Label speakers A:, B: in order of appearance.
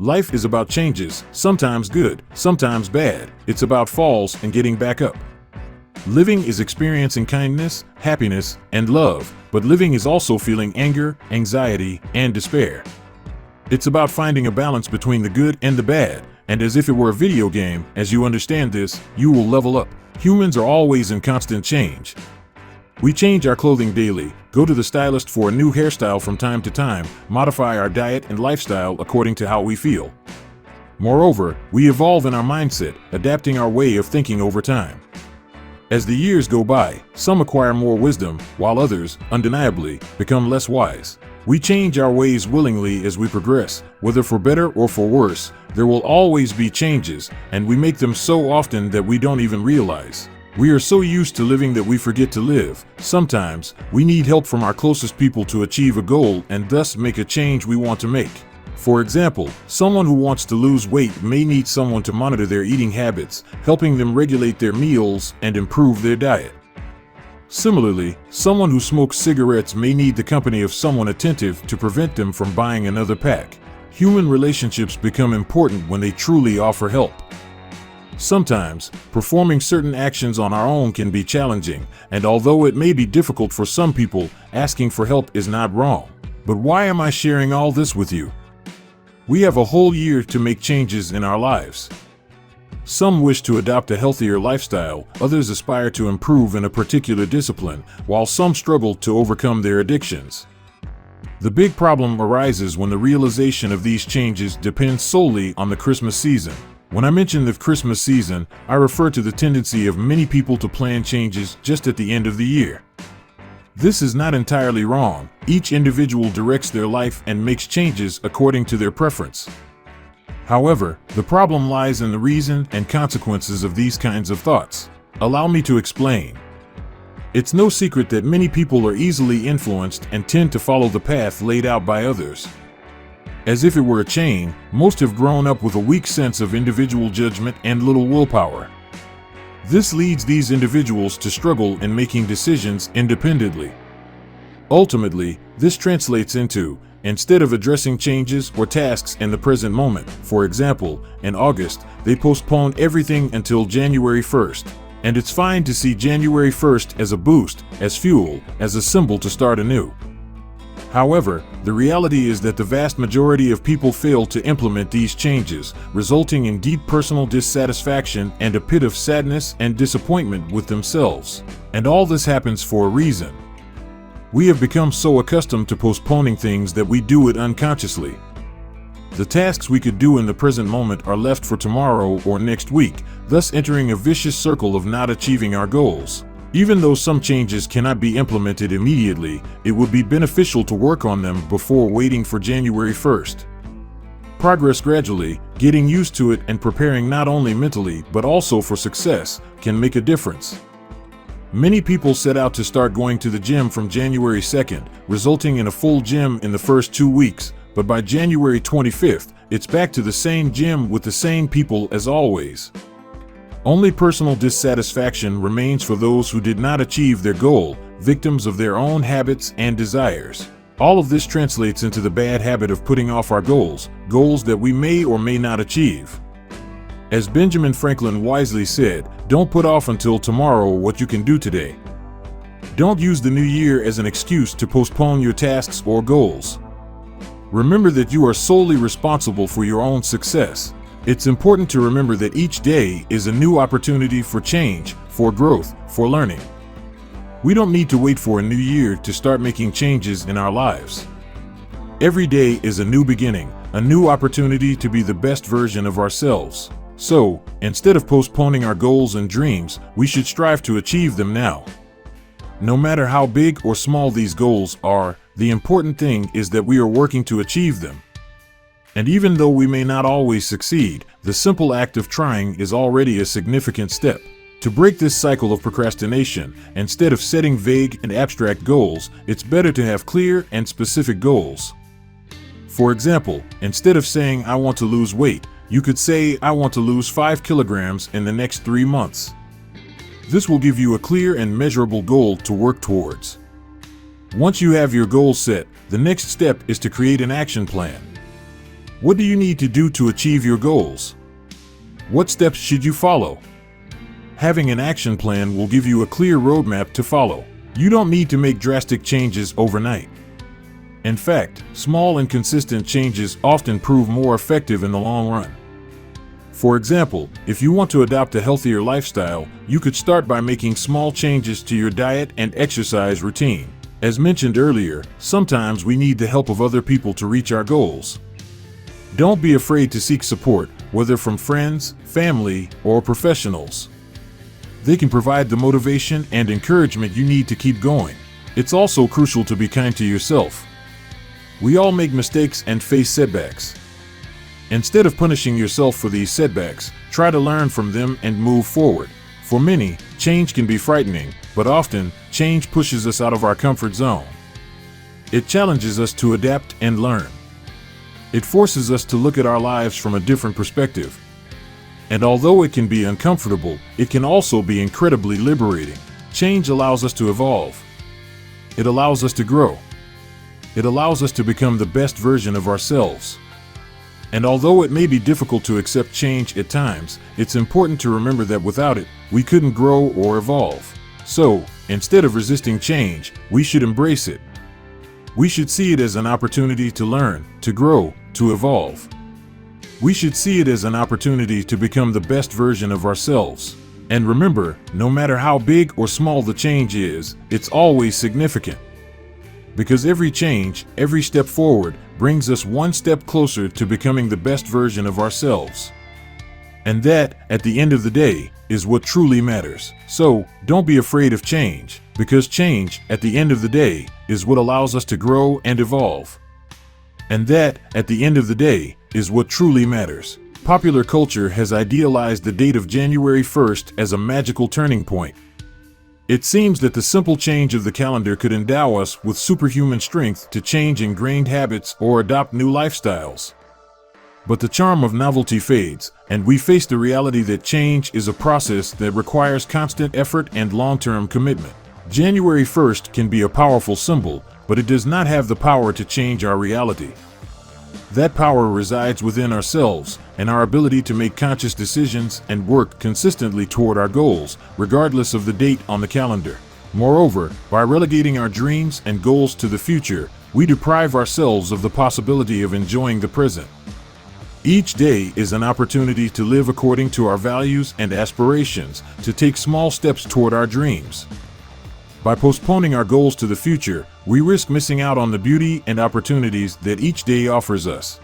A: Life is about changes, sometimes good, sometimes bad. It's about falls and getting back up. Living is experiencing kindness, happiness, and love, but living is also feeling anger, anxiety, and despair. It's about finding a balance between the good and the bad, and as if it were a video game, as you understand this, you will level up. Humans are always in constant change. We change our clothing daily, go to the stylist for a new hairstyle from time to time, modify our diet and lifestyle according to how we feel. Moreover, we evolve in our mindset, adapting our way of thinking over time. As the years go by, some acquire more wisdom, while others, undeniably, become less wise. We change our ways willingly as we progress, whether for better or for worse. There will always be changes, and we make them so often that we don't even realize. We are so used to living that we forget to live. Sometimes, we need help from our closest people to achieve a goal and thus make a change we want to make. For example, someone who wants to lose weight may need someone to monitor their eating habits, helping them regulate their meals and improve their diet. Similarly, someone who smokes cigarettes may need the company of someone attentive to prevent them from buying another pack. Human relationships become important when they truly offer help. Sometimes, performing certain actions on our own can be challenging, and although it may be difficult for some people, asking for help is not wrong. But why am I sharing all this with you? We have a whole year to make changes in our lives. Some wish to adopt a healthier lifestyle, others aspire to improve in a particular discipline, while some struggle to overcome their addictions. The big problem arises when the realization of these changes depends solely on the Christmas season. When I mention the Christmas season, I refer to the tendency of many people to plan changes just at the end of the year. This is not entirely wrong. Each individual directs their life and makes changes according to their preference. However, the problem lies in the reason and consequences of these kinds of thoughts. Allow me to explain. It's no secret that many people are easily influenced and tend to follow the path laid out by others. As if it were a chain, most have grown up with a weak sense of individual judgment and little willpower. This leads these individuals to struggle in making decisions independently. Ultimately, this translates into, instead of addressing changes or tasks in the present moment, for example, in August, they postpone everything until January 1st. And it's fine to see January 1st as a boost, as fuel, as a symbol to start anew. However, the reality is that the vast majority of people fail to implement these changes, resulting in deep personal dissatisfaction and a pit of sadness and disappointment with themselves. And all this happens for a reason. We have become so accustomed to postponing things that we do it unconsciously. The tasks we could do in the present moment are left for tomorrow or next week, thus entering a vicious circle of not achieving our goals. Even though some changes cannot be implemented immediately, it would be beneficial to work on them before waiting for January 1st. Progress gradually, getting used to it and preparing not only mentally but also for success, can make a difference. Many people set out to start going to the gym from January 2nd, resulting in a full gym in the first 2 weeks, but by January 25th, it's back to the same gym with the same people as always. Only personal dissatisfaction remains for those who did not achieve their goal, victims of their own habits and desires. All of this translates into the bad habit of putting off our goals that we may or may not achieve. As Benjamin Franklin wisely said, don't put off until tomorrow what you can do today. Don't use the new year as an excuse to postpone your tasks or goals. Remember that you are solely responsible for your own success. It's important to remember that each day is a new opportunity for change, for growth, for learning. We don't need to wait for a new year to start making changes in our lives. Every day is a new beginning, a new opportunity to be the best version of ourselves. So, instead of postponing our goals and dreams, we should strive to achieve them now. No matter how big or small these goals are, the important thing is that we are working to achieve them. And even though we may not always succeed, the simple act of trying is already a significant step. To break this cycle of procrastination, instead of setting vague and abstract goals, it's better to have clear and specific goals. For example, instead of saying I want to lose weight, you could say I want to lose 5 kilograms in the next 3 months. This will give you a clear and measurable goal to work towards. Once you have your goal set, the next step is to create an action plan. What do you need to do to achieve your goals? What steps should you follow? Having an action plan will give you a clear roadmap to follow. You don't need to make drastic changes overnight. In fact, small and consistent changes often prove more effective in the long run. For example, if you want to adopt a healthier lifestyle, you could start by making small changes to your diet and exercise routine. As mentioned earlier, sometimes we need the help of other people to reach our goals. Don't be afraid to seek support, whether from friends, family, or professionals. They can provide the motivation and encouragement you need to keep going. It's also crucial to be kind to yourself. We all make mistakes and face setbacks. Instead of punishing yourself for these setbacks, try to learn from them and move forward. For many, change can be frightening, but often, change pushes us out of our comfort zone. It challenges us to adapt and learn. It forces us to look at our lives from a different perspective. And although it can be uncomfortable, it can also be incredibly liberating. Change allows us to evolve. It allows us to grow. It allows us to become the best version of ourselves. And although it may be difficult to accept change at times, it's important to remember that without it, we couldn't grow or evolve. So, instead of resisting change, we should embrace it. We should see it as an opportunity to learn, to grow, to evolve. We should see it as an opportunity to become the best version of ourselves. And remember, no matter how big or small the change is, it's always significant. Because every change, every step forward, brings us one step closer to becoming the best version of ourselves. And that, at the end of the day, is what truly matters. So, don't be afraid of change, because change, at the end of the day, is what allows us to grow and evolve. And that, at the end of the day, is what truly matters. Popular culture has idealized the date of January 1st as a magical turning point. It seems that the simple change of the calendar could endow us with superhuman strength to change ingrained habits or adopt new lifestyles. But the charm of novelty fades, and we face the reality that change is a process that requires constant effort and long-term commitment. January 1st can be a powerful symbol, but it does not have the power to change our reality. That power resides within ourselves and our ability to make conscious decisions and work consistently toward our goals, regardless of the date on the calendar. Moreover, by relegating our dreams and goals to the future, we deprive ourselves of the possibility of enjoying the present. Each day is an opportunity to live according to our values and aspirations, to take small steps toward our dreams. By postponing our goals to the future, we risk missing out on the beauty and opportunities that each day offers us.